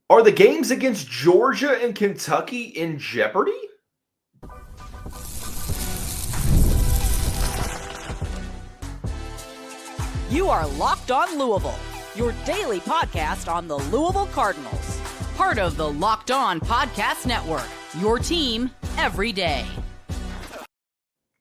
Are the games against Georgia and Kentucky in jeopardy? You are Locked On Louisville, your daily podcast on the Louisville Cardinals. Part of the Locked On Podcast Network, your team every day.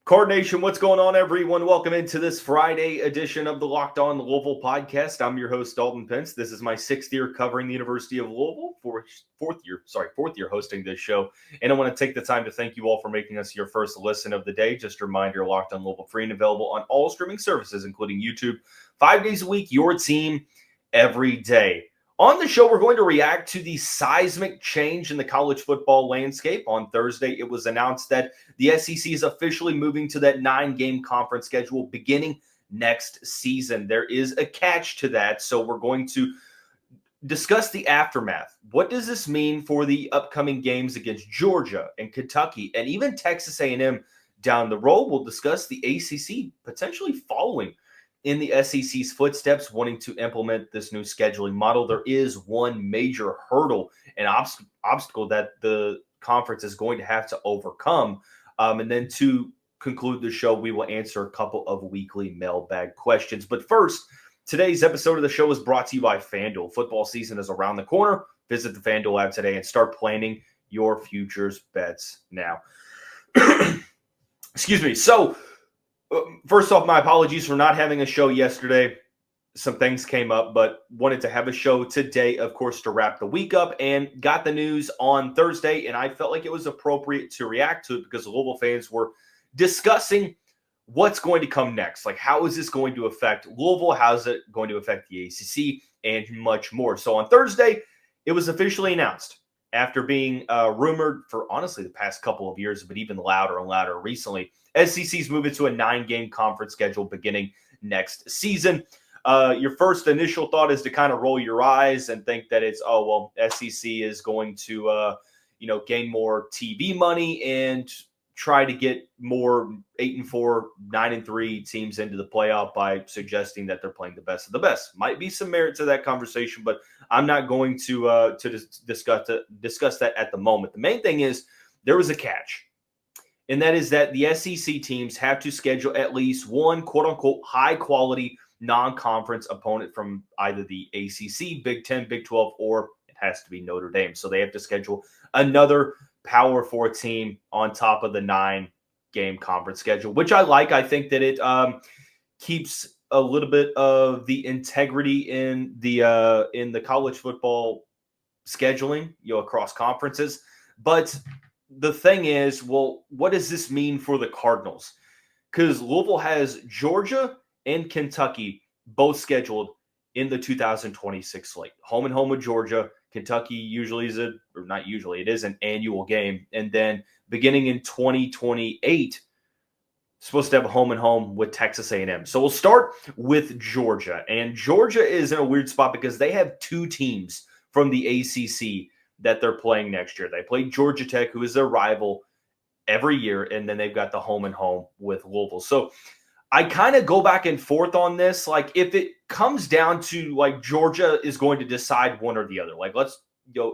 Card Nation, what's going on, everyone? Welcome into this Friday edition of the Locked On Louisville podcast. I'm your host, Dalton Pence. This is my sixth year covering the University of Louisville, fourth year hosting this show. And I want to take the time to thank you all for making us your first listen of the day. Just a reminder, Locked On Louisville free and available on all streaming services, including YouTube, 5 days a week, your team every day. On the show, we're going to react to the seismic change in the college football landscape. On Thursday, it was announced that the SEC is officially moving to that 9-game conference schedule beginning next season. There is a catch to that, so we're going to discuss the aftermath. What does this mean for the upcoming games against Georgia and Kentucky and even Texas A&M down the road? We'll discuss the ACC potentially following in the SEC's footsteps, wanting to implement this new scheduling model. There is one major hurdle and obstacle that the conference is going to have to overcome. And then to conclude the show, we will answer a couple of weekly mailbag questions. But first, today's episode of the show is brought to you by FanDuel. Football season is around the corner. Visit the FanDuel app today and start planning your futures bets now. Excuse me. So, first off, my apologies for not having a show yesterday. Some things came up, but wanted to have a show today, of course, to wrap the week up, and got the news on Thursday, and I felt like it was appropriate to react to it because Louisville fans were discussing what's going to come next. Like, how is this going to affect Louisville? How is it going to affect the ACC? And much more. So on Thursday, it was officially announced after being rumored for, honestly, the past couple of years, but even louder and louder recently. SEC's moving to a 9-game conference schedule beginning next season. Your first initial thought is to kind of roll your eyes and think that it's, SEC is going to, gain more TV money and try to get more 8-4, 9-3 teams into the playoff by suggesting that they're playing the best of the best. Might be some merit to that conversation, but I'm not going to discuss that at the moment. The main thing is there was a catch. And that is that the SEC teams have to schedule at least one quote-unquote high-quality non-conference opponent from either the ACC, Big 10, Big 12, or it has to be Notre Dame. So they have to schedule another Power 4 team on top of the 9-game conference schedule, which I like. I think that it keeps a little bit of the integrity in the college football scheduling, across conferences. But the thing is, well, what does this mean for the Cardinals? Because Louisville has Georgia and Kentucky both scheduled in the 2026 slate. Home and home with Georgia. Kentucky usually is it is an annual game. And then beginning in 2028, supposed to have a home and home with Texas A&M. So we'll start with Georgia. And Georgia is in a weird spot because they have two teams from the ACC that they're playing next year. They play Georgia Tech, who is their rival, every year, and then they've got the home and home with Louisville. So I kind of go back and forth on this. Like, if it comes down to, like, Georgia is going to decide one or the other, like, let's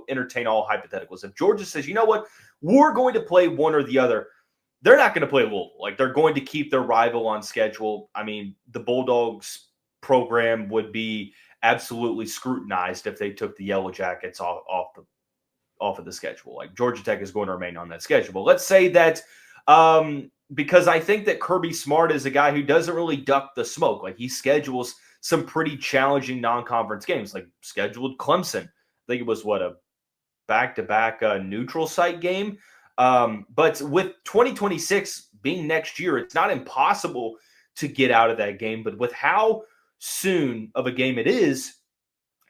entertain all hypotheticals. If Georgia says, you know what, we're going to play one or the other, they're not going to play Louisville. Like, they're going to keep their rival on schedule. I mean, the Bulldogs program would be absolutely scrutinized if they took the Yellow Jackets off of the schedule. Like, Georgia Tech is going to remain on that schedule. But let's say that because I think that Kirby Smart is a guy who doesn't really duck the smoke. Like, he schedules some pretty challenging non-conference games, like scheduled Clemson. I think it was a back-to-back neutral site game. But with 2026 being next year, it's not impossible to get out of that game. But with how soon of a game it is,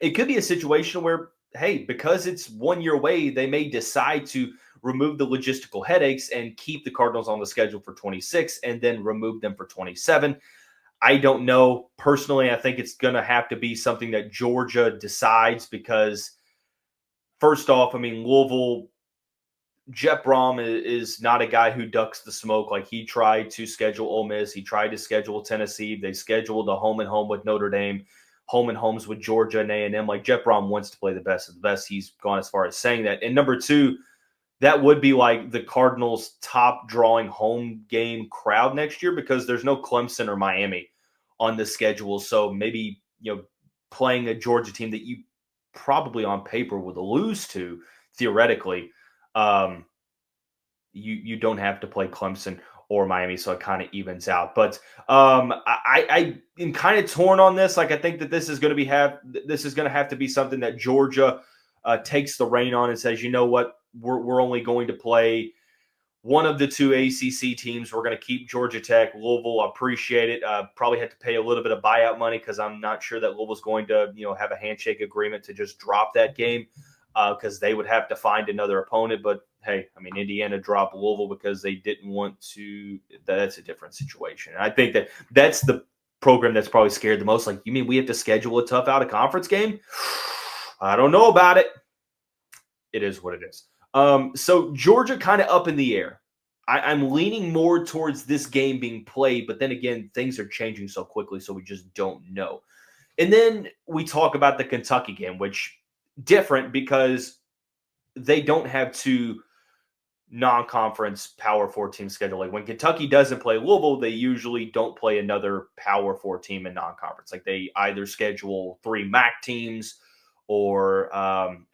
it could be a situation where, hey, because it's 1 year away, they may decide to remove the logistical headaches and keep the Cardinals on the schedule for 26 and then remove them for 27. I don't know. Personally, I think it's going to have to be something that Georgia decides because, first off, I mean, Louisville, Jeff Brom is not a guy who ducks the smoke. Like, he tried to schedule Ole Miss. He tried to schedule Tennessee. They scheduled a home and home with Notre Dame. home and homes with Georgia and A&M. Like, Jeff Brom wants to play the best of the best. He's gone as far as saying that. And number two, that would be like the Cardinals' top drawing home game crowd next year because there's no Clemson or Miami on the schedule. So maybe, playing a Georgia team that you probably on paper would lose to, theoretically, you don't have to play Clemson or Miami, so it kind of evens out. But I am kind of torn on this. Like, I think that this is going to have to be something that Georgia takes the reign on and says, you know what, we're only going to play one of the two ACC teams. We're going to keep Georgia Tech. Louisville, appreciate it. Probably had to pay a little bit of buyout money because I'm not sure that Louisville's going to have a handshake agreement to just drop that game because they would have to find another opponent. But hey, I mean, Indiana dropped Louisville because they didn't want to. That's a different situation. And I think that's the program that's probably scared the most. Like, you mean we have to schedule a tough out-of-conference game? I don't know about it. It is what it is. So Georgia kind of up in the air. I'm leaning more towards this game being played, but then again, things are changing so quickly, so we just don't know. And then we talk about the Kentucky game, which different because they don't have two non-conference Power 4 team schedule. Like, when Kentucky doesn't play Louisville, they usually don't play another Power 4 team in non-conference. Like, they either schedule 3 MAC teams or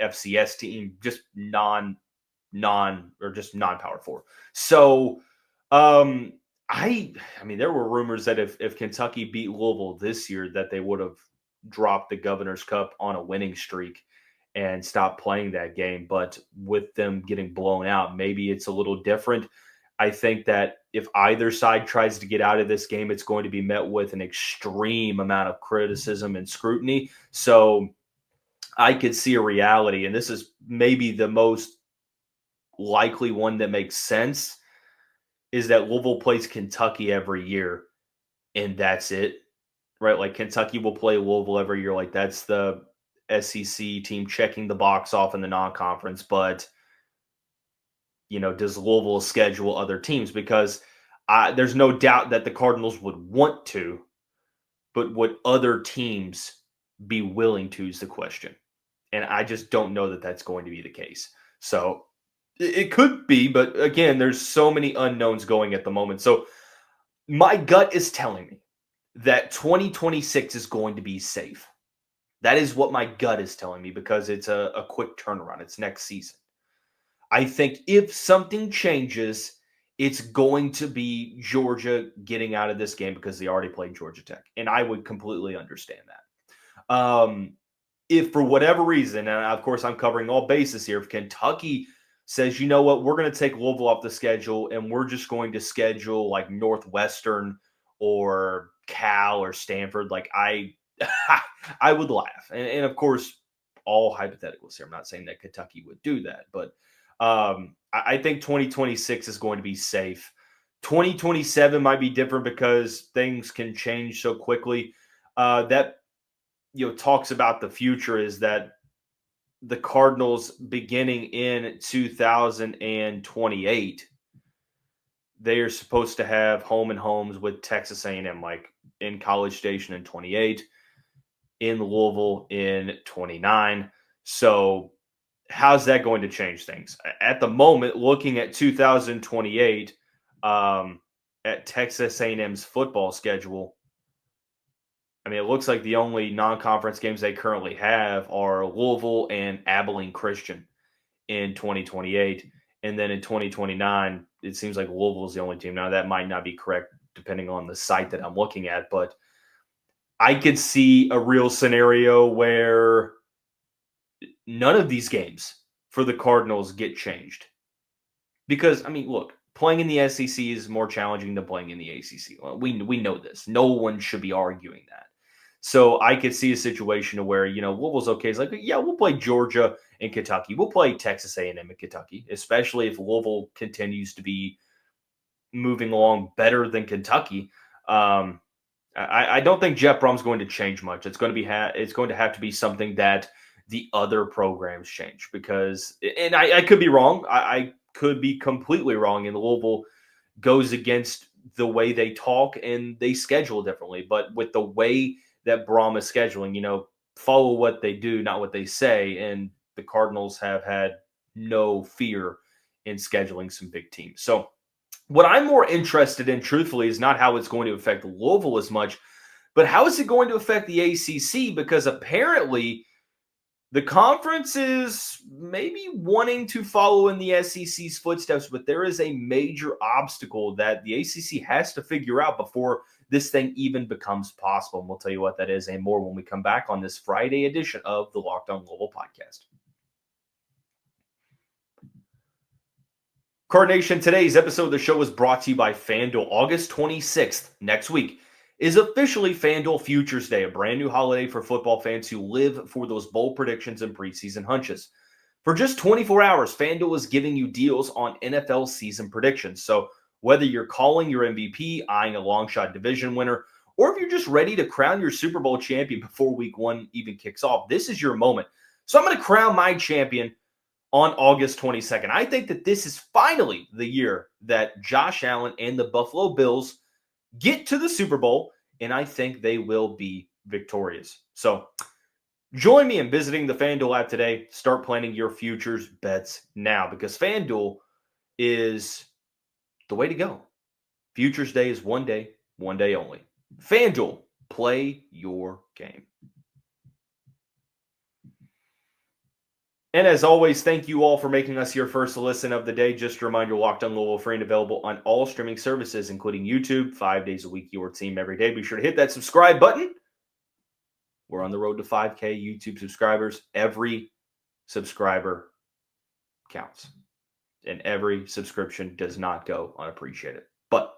FCS team, just non-Power 4. So I mean, there were rumors that if Kentucky beat Louisville this year, that they would have dropped the Governor's Cup on a winning streak and stopped playing that game. But with them getting blown out, maybe it's a little different. I think that if either side tries to get out of this game, it's going to be met with an extreme amount of criticism and scrutiny. So I could see a reality, and this is maybe the most likely one that makes sense, is that Louisville plays Kentucky every year, and that's it, right? Like, Kentucky will play Louisville every year. Like, that's the SEC team checking the box off in the non-conference. But, does Louisville schedule other teams? Because there's no doubt that the Cardinals would want to, but would other teams be willing to is the question. And I just don't know that that's going to be the case. So it could be, but again, there's so many unknowns going at the moment. So my gut is telling me that 2026 is going to be safe. That is what my gut is telling me because it's a quick turnaround. It's next season. I think if something changes, it's going to be Georgia getting out of this game because they already played Georgia Tech. And I would completely understand that. If for whatever reason, and of course I'm covering all bases here, if Kentucky says, you know what, we're going to take Louisville off the schedule and we're just going to schedule like Northwestern or Cal or Stanford, like I would laugh. And of course, all hypotheticals here. I'm not saying that Kentucky would do that, but I think 2026 is going to be safe. 2027 might be different because things can change so quickly. That talks about the future is that the Cardinals beginning in 2028, they are supposed to have home and homes with Texas A&M, like in College Station in 28, in Louisville in 29. So how's that going to change things? At the moment, looking at 2028, at Texas A&M's football schedule, I mean, it looks like the only non-conference games they currently have are Louisville and Abilene Christian in 2028. And then in 2029, it seems like Louisville is the only team. Now, that might not be correct depending on the site that I'm looking at, but I could see a real scenario where none of these games for the Cardinals get changed. Because, I mean, look, playing in the SEC is more challenging than playing in the ACC. We know this. No one should be arguing that. So I could see a situation where, Louisville's okay. It's like, yeah, we'll play Georgia and Kentucky. We'll play Texas A&M and Kentucky, especially if Louisville continues to be moving along better than Kentucky. I don't think Jeff Brum's going to change much. It's going to have to be something that the other programs change because, and I could be wrong. I could be completely wrong, and Louisville goes against the way they talk and they schedule differently. But with the way that Brahma scheduling, follow what they do, not what they say. And the Cardinals have had no fear in scheduling some big teams. So what I'm more interested in, truthfully, is not how it's going to affect Louisville as much, but how is it going to affect the ACC? Because apparently the conference is maybe wanting to follow in the SEC's footsteps, but there is a major obstacle that the ACC has to figure out before this thing even becomes possible. And we'll tell you what that is and more when we come back on this Friday edition of the Locked On Louisville podcast. Card Nation, today's episode of the show is brought to you by FanDuel. August 26th, next week, is officially FanDuel Futures Day, a brand new holiday for football fans who live for those bold predictions and preseason hunches. For just 24 hours, FanDuel is giving you deals on NFL season predictions. So whether you're calling your MVP, eyeing a long shot division winner, or if you're just ready to crown your Super Bowl champion before week one even kicks off, this is your moment. So I'm going to crown my champion on August 22nd. I think that this is finally the year that Josh Allen and the Buffalo Bills get to the Super Bowl, and I think they will be victorious. So join me in visiting the FanDuel app today. Start planning your futures bets now, because FanDuel is the way to go. Futures Day is one day only. FanDuel, play your game. And as always, thank you all for making us your first listen of the day. Just a reminder, Locked On Louisville, free and available on all streaming services, including YouTube, 5 days a week, your team every day. Be sure to hit that subscribe button. We're on the road to 5K YouTube subscribers. Every subscriber counts, and every subscription does not go unappreciated. But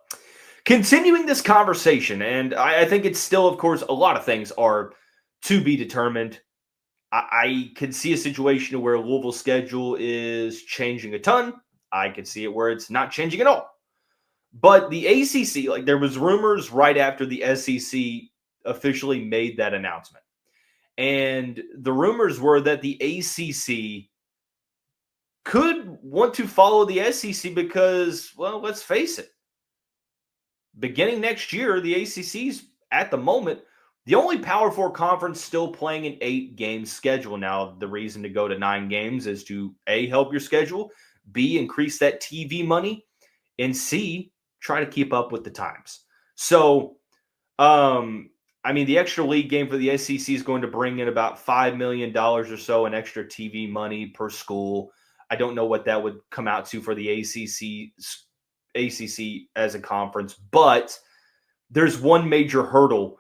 continuing this conversation, and I think it's still, of course, a lot of things are to be determined. I can see a situation where Louisville's schedule is changing a ton. I can see it where it's not changing at all. But the ACC, there was rumors right after the SEC officially made that announcement. And the rumors were that the ACC could want to follow the SEC because, well, let's face it, beginning next year, the ACC's at the moment the only Power 4 conference still playing an 8-game schedule. Now, the reason to go to 9 games is to, A, help your schedule, B, increase that TV money, and C, try to keep up with the times. So, the extra league game for the SEC is going to bring in about $5 million or so in extra TV money per school. I don't know what that would come out to for the ACC as a conference, but there's one major hurdle,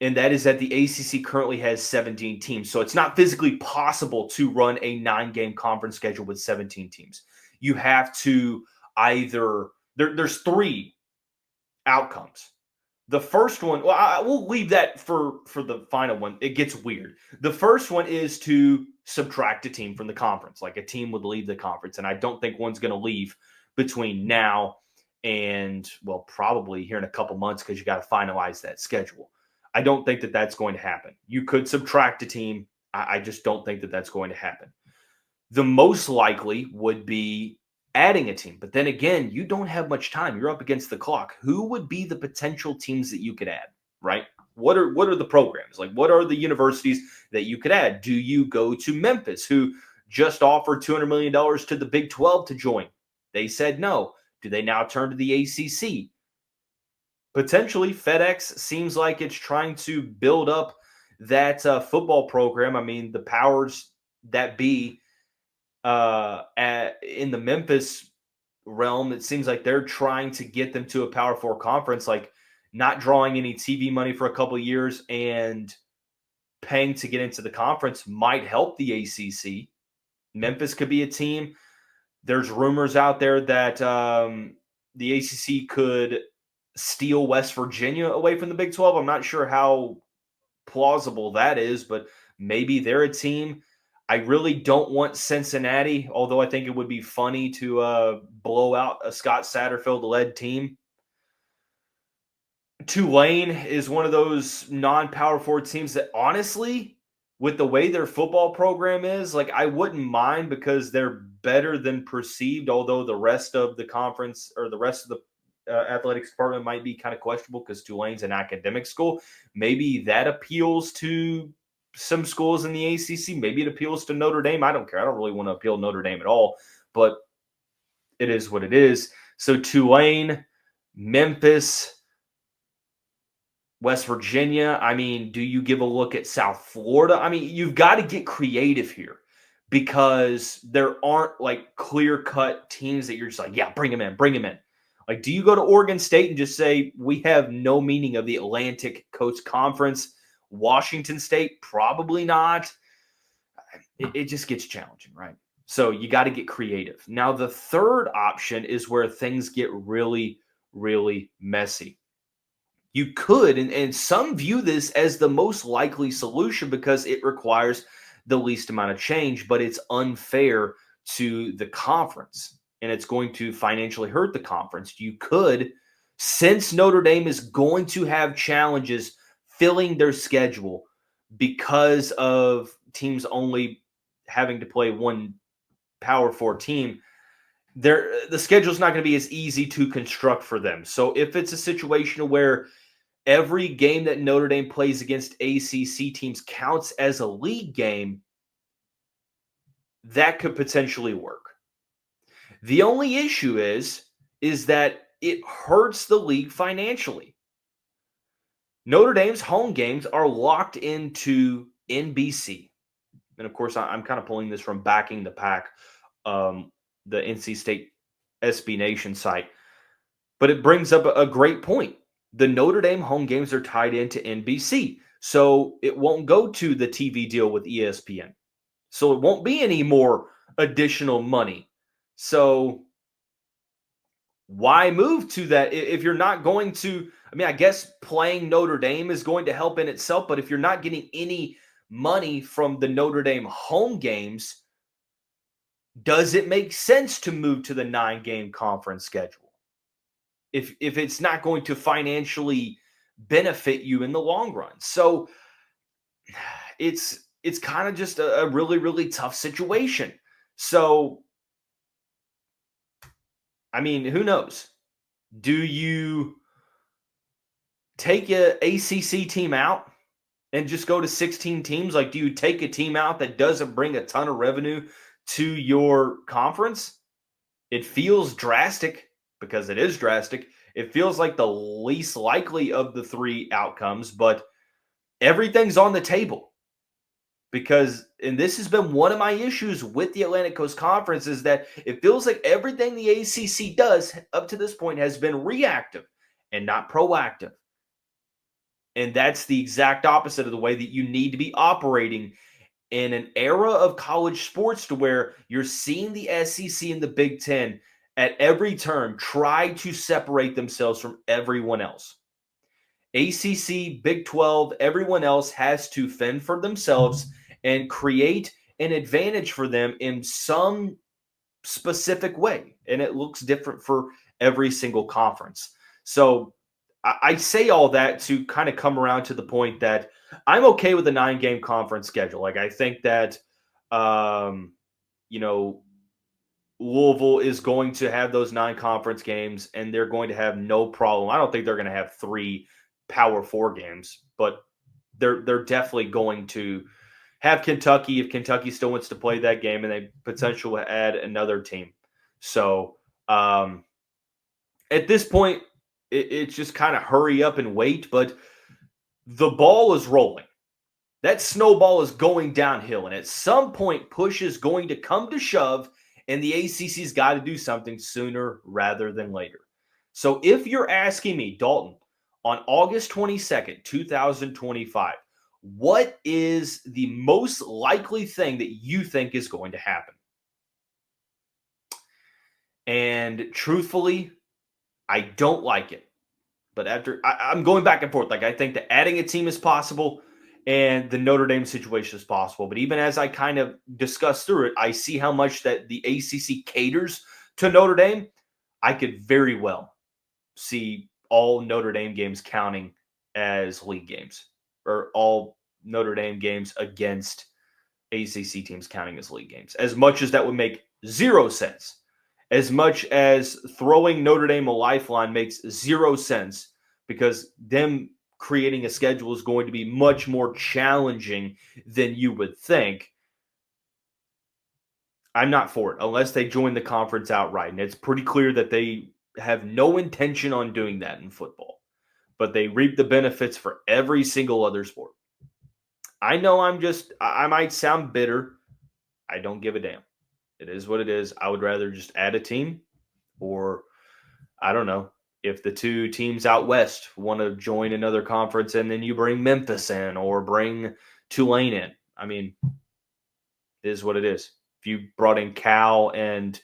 and that is that the ACC currently has 17 teams. So it's not physically possible to run a 9-game conference schedule with 17 teams. You have to either there's 3 outcomes. The first one, we'll leave that for the final one. It gets weird. The first one is to subtract a team from the conference. Like a team would leave the conference, and I don't think one's going to leave between now and, well, probably here in a couple months, because you got to finalize that schedule. I don't think that that's going to happen. You could subtract a team. I just don't think that that's going to happen. The most likely would be adding a team. But then again, you don't have much time. You're up against the clock. Who would be the potential teams that you could add, right? What are the programs? What are the universities that you could add? Do you go to Memphis, who just offered $200 million to the Big 12 to join? They said no. Do they now turn to the ACC? Potentially, FedEx seems like it's trying to build up that football program. The powers that be in the Memphis realm, it seems like they're trying to get them to a Power 4 conference, not drawing any TV money for a couple of years and paying to get into the conference might help the ACC. Memphis could be a team. There's rumors out there that the ACC could steal West Virginia away from the Big 12. I'm not sure how plausible that is, but maybe they're a team. I really don't want Cincinnati, although I think it would be funny to blow out a Scott Satterfield-led team. Tulane is one of those non-Power 4 teams that, honestly, with the way their football program is, I wouldn't mind, because they're better than perceived, although the rest of the conference or the rest of the athletics department might be kind of questionable because Tulane's an academic school. Maybe that appeals to some schools in the ACC. Maybe it appeals to Notre Dame. I don't care. I don't really want to appeal to Notre Dame at all, but it is what it is. So Tulane, Memphis, West Virginia. I mean, do you give a look at South Florida? I mean, you've got to get creative here because there aren't like clear-cut teams that you're just like, yeah, bring them in, bring them in. Like, do you go to Oregon State and just say, we have no meaning of the Atlantic Coast Conference? Washington State, probably not. It just gets challenging, right? So you got to get creative. Now, the third option is where things get really, really messy. You could, and some view this as the most likely solution because it requires the least amount of change, but it's unfair to the conference, and it's going to financially hurt the conference. You could, since Notre Dame is going to have challenges filling their schedule because of teams only having to play one Power 4 team, the schedule is not going to be as easy to construct for them. So if it's a situation where every game that Notre Dame plays against ACC teams counts as a league game, that could potentially work. The only issue is that it hurts the league financially. Notre Dame's home games are locked into NBC. And of course, I'm kind of pulling this from Backing the Pack, the NC State SB Nation site. But it brings up a great point. The Notre Dame home games are tied into NBC. So it won't go to the TV deal with ESPN. So it won't be any more additional money. So why move to that if you're not going to? I mean, I guess playing Notre Dame is going to help in itself, but if you're not getting any money from the Notre Dame home games, does it make sense to move to the 9-game conference schedule? If it's not going to financially benefit you in the long run. So it's kind of just a really, really tough situation. So, I mean, who knows? Do you take a ACC team out and just go to 16 teams? Like, do you take a team out that doesn't bring a ton of revenue to your conference? It feels drastic because it is drastic. It feels like the least likely of the three outcomes, but everything's on the table. Because, and this has been one of my issues with the Atlantic Coast Conference, is that it feels like everything the ACC does up to this point has been reactive and not proactive. And that's the exact opposite of the way that you need to be operating in an era of college sports, to where you're seeing the SEC and the Big Ten at every turn try to separate themselves from everyone else. ACC, Big 12, everyone else has to fend for themselves and create an advantage for them in some specific way. And it looks different for every single conference. So I say all that to kind of come around to the point that I'm okay with the 9-game conference schedule. Like, I think that, Louisville is going to have those 9 conference games, and they're going to have no problem. I don't think they're going to have 3 Power 4 games, but they're definitely going to have Kentucky if Kentucky still wants to play that game, and they potentially add another team. So at this point, it's just kind of hurry up and wait, but the ball is rolling. That snowball is going downhill, and at some point, push is going to come to shove, and the ACC's got to do something sooner rather than later. So if you're asking me, Dalton, on August 22nd, 2025, what is the most likely thing that you think is going to happen? And truthfully, I don't like it. But I'm going back and forth. Like, I think that adding a team is possible and the Notre Dame situation is possible. But even as I kind of discuss through it, I see how much that the ACC caters to Notre Dame. I could very well see all Notre Dame games counting as league games, or all Notre Dame games against ACC teams counting as league games. As much as that would make zero sense, as much as throwing Notre Dame a lifeline makes zero sense because them creating a schedule is going to be much more challenging than you would think. I'm not for it unless they join the conference outright. And it's pretty clear that they have no intention on doing that in football, but they reap the benefits for every single other sport. I know I might sound bitter. I don't give a damn. It is what it is. I would rather just add a team, or I don't know, if the two teams out west want to join another conference and then you bring Memphis in or bring Tulane in. I mean, it is what it is. If you brought in Cal and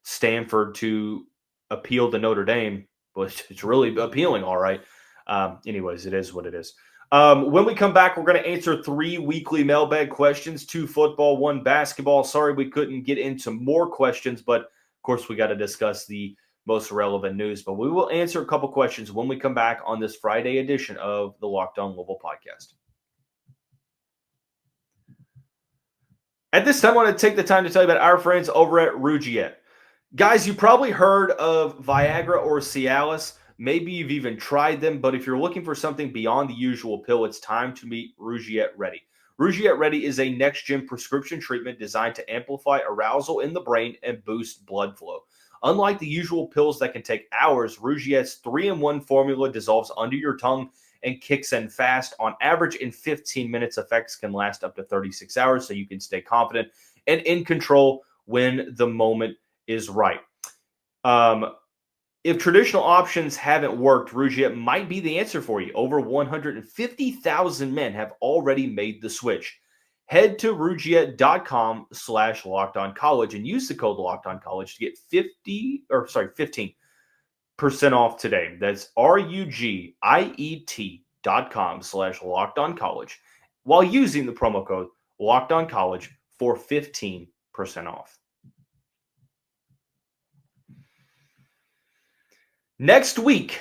Stanford to appeal to Notre Dame, well, it's really appealing, all right. Anyways, it is what it is. When we come back, we're going to answer 3 weekly mailbag questions, 2 football, 1 basketball. Sorry we couldn't get into more questions, but of course we got to discuss the most relevant news. But we will answer a couple questions when we come back on this Friday edition of the Locked On Louisville podcast. At this time, I want to take the time to tell you about our friends over at Rouette. Guys, you probably heard of Viagra or Cialis. Maybe you've even tried them, but if you're looking for something beyond the usual pill, it's time to meet Rouette Ready. Rouette Ready is a next-gen prescription treatment designed to amplify arousal in the brain and boost blood flow. Unlike the usual pills that can take hours, Rougette's 3-in-1 formula dissolves under your tongue and kicks in fast. On average, in 15 minutes, effects can last up to 36 hours, so you can stay confident and in control when the moment is right. If traditional options haven't worked, Rouette might be the answer for you. Over 150,000 men have already made the switch. Head to Rouette.com/LockedOnCollege and use the code LockedOnCollege to get 15% off today. That's RUGIET.com/LockedOnCollege while using the promo code LockedOnCollege for 15% off. Next week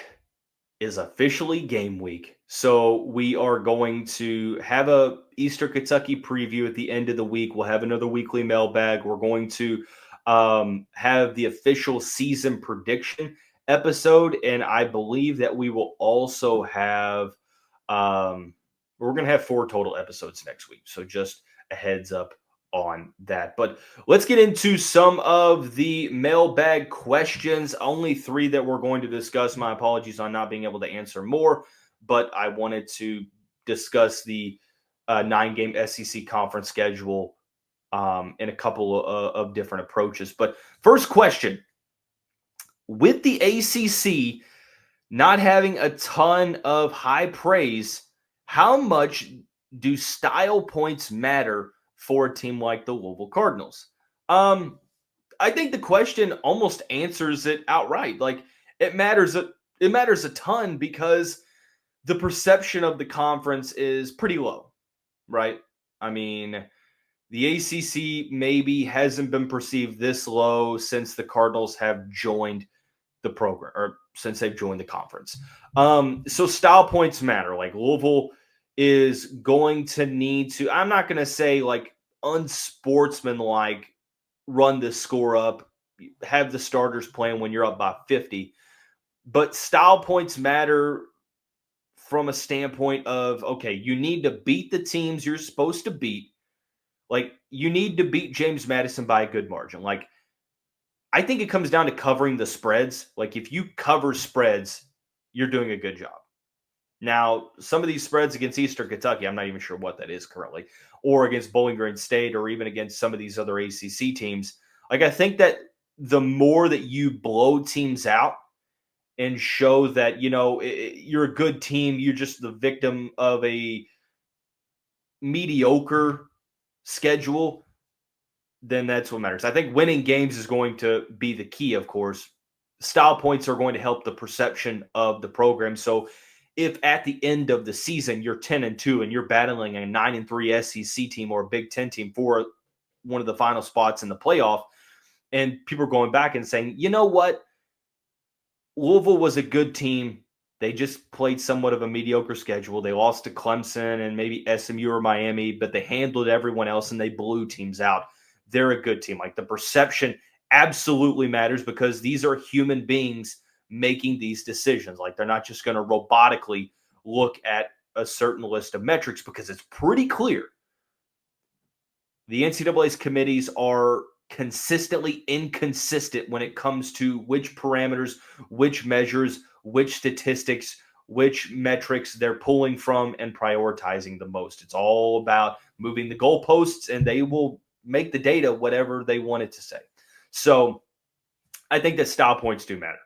is officially game week. So we are going to have a Eastern Kentucky preview at the end of the week. We'll have another weekly mailbag. We're going to have the official season prediction episode. And I believe that we will also have, we're going to have 4 total episodes next week. So just a heads up on that. But let's get into some of the mailbag questions. Only 3 that we're going to discuss. My apologies on not being able to answer more, but I wanted to discuss the 9-game SEC conference schedule in a couple of different approaches. But first question, with the ACC not having a ton of high praise, how much do style points matter for a team like the Louisville Cardinals? I think the question almost answers it outright. Like, it matters a ton because the perception of the conference is pretty low, right? I mean, the ACC maybe hasn't been perceived this low since the Cardinals have joined the program, or since they've joined the conference. So style points matter. Like, Louisville is going to need to, I'm not going to say like unsportsmanlike, run the score up, have the starters playing when you're up by 50, but style points matter from a standpoint of, okay, you need to beat the teams you're supposed to beat. Like, you need to beat James Madison by a good margin. Like, I think it comes down to covering the spreads. Like, if you cover spreads, you're doing a good job. Now, some of these spreads against Eastern Kentucky, I'm not even sure what that is currently, or against Bowling Green State, or even against some of these other ACC teams. Like, I think that the more that you blow teams out and show that, you know, you're a good team, you're just the victim of a mediocre schedule, then that's what matters. I think winning games is going to be the key, of course. Style points are going to help the perception of the program. So if at the end of the season you're 10-2 and you're battling a 9-3 SEC team or a Big Ten team for one of the final spots in the playoff, and people are going back and saying, you know what, Louisville was a good team. They just played somewhat of a mediocre schedule. They lost to Clemson and maybe SMU or Miami, but they handled everyone else and they blew teams out. They're a good team. Like, the perception absolutely matters because these are human beings making these decisions. Like, they're not just going to robotically look at a certain list of metrics because it's pretty clear the NCAA's committees are consistently inconsistent when it comes to which parameters, which measures, which statistics, which metrics they're pulling from and prioritizing the most. It's all about moving the goalposts, and they will make the data whatever they want it to say. So I think that style points do matter.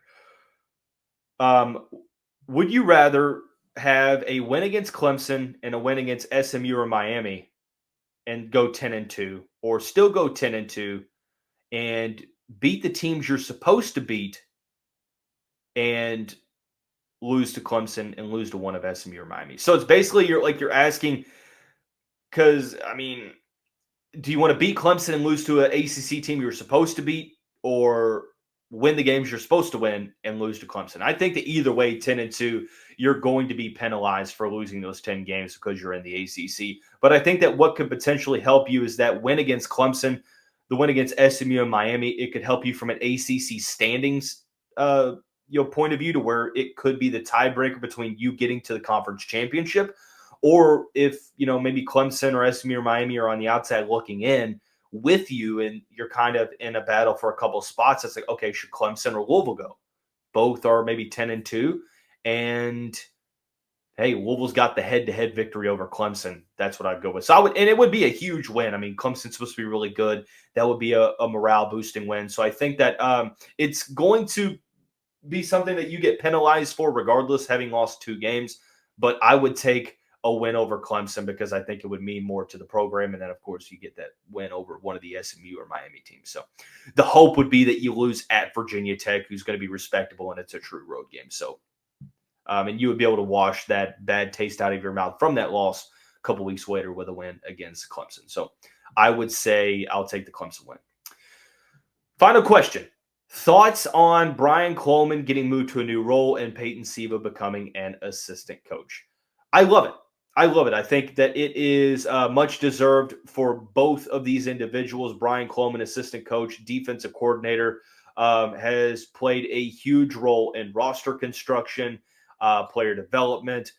Would you rather have a win against Clemson and a win against SMU or Miami and go 10-2, or still go 10-2 and beat the teams you're supposed to beat and lose to Clemson and lose to one of SMU or Miami? So it's basically you're asking, because I mean, do you want to beat Clemson and lose to an ACC team you're supposed to beat, or win the games you're supposed to win and lose to Clemson? I think that either way, 10-2, you're going to be penalized for losing those 10 games because you're in the ACC. But I think that what could potentially help you is that win against Clemson, the win against SMU and Miami. It could help you from an ACC standings point of view, to where it could be the tiebreaker between you getting to the conference championship, or if maybe Clemson or SMU or Miami are on the outside looking in with you, and you're kind of in a battle for a couple of spots. It's like, okay, should Clemson or Louisville go? Both are maybe 10-2, and hey, Louisville's got the head-to-head victory over Clemson. That's what I'd go with. So and it would be a huge win. I mean, Clemson's supposed to be really good. That would be a morale-boosting win. So I think that it's going to be something that you get penalized for regardless, having lost 2 games. But I would take a win over Clemson because I think it would mean more to the program. And then, of course, you get that win over one of the SMU or Miami teams. So the hope would be that you lose at Virginia Tech, who's going to be respectable, and it's a true road game. So, and you would be able to wash that bad taste out of your mouth from that loss a couple weeks later with a win against Clemson. So I would say I'll take the Clemson win. Final question. Thoughts on Brian Coleman getting moved to a new role and Peyton Siva becoming an assistant coach? I love it. I think that it is much deserved for both of these individuals. Brian Coleman, assistant coach, defensive coordinator, has played a huge role in roster construction, player development,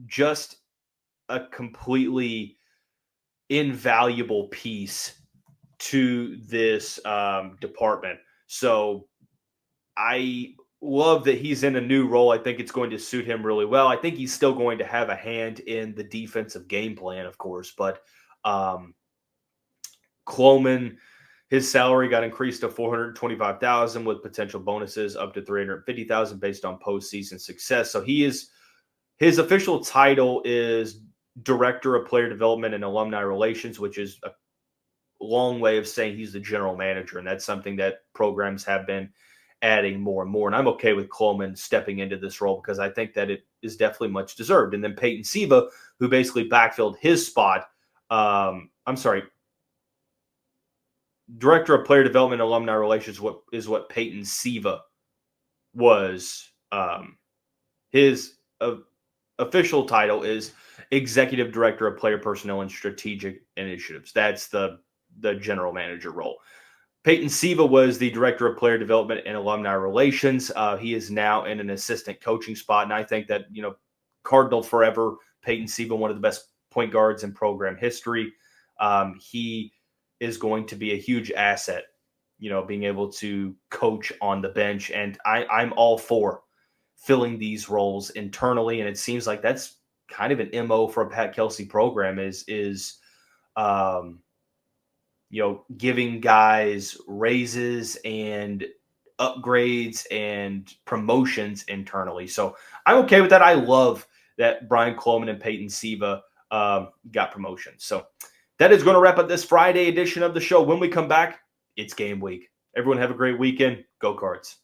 just a completely invaluable piece to this department. So I love that he's in a new role. I think it's going to suit him really well. I think he's still going to have a hand in the defensive game plan, of course, but Coleman, his salary got increased to $425,000 with potential bonuses up to $350,000 based on postseason success. So his official title is Director of Player Development and Alumni Relations, which is a long way of saying he's the general manager, and that's something that programs have been adding more and more. And I'm okay with Coleman stepping into this role because I think that it is definitely much deserved. And then Peyton Siva, who basically backfilled his spot, Director of Player Development and Alumni Relations is what Peyton Siva was. His official title is Executive Director of Player Personnel and Strategic Initiatives. That's the general manager role. Peyton Siva was the Director of Player Development and Alumni Relations. He is now in an assistant coaching spot, and I think that, Cardinal forever, Peyton Siva, one of the best point guards in program history. He is going to be a huge asset, being able to coach on the bench, and I'm all for filling these roles internally, and it seems like that's kind of an MO for a Pat Kelsey program is giving guys raises and upgrades and promotions internally. So I'm okay with that. I love that Brian Coleman and Peyton Siva got promotions. So that is going to wrap up this Friday edition of the show. When we come back, it's game week. Everyone have a great weekend. Go Cards.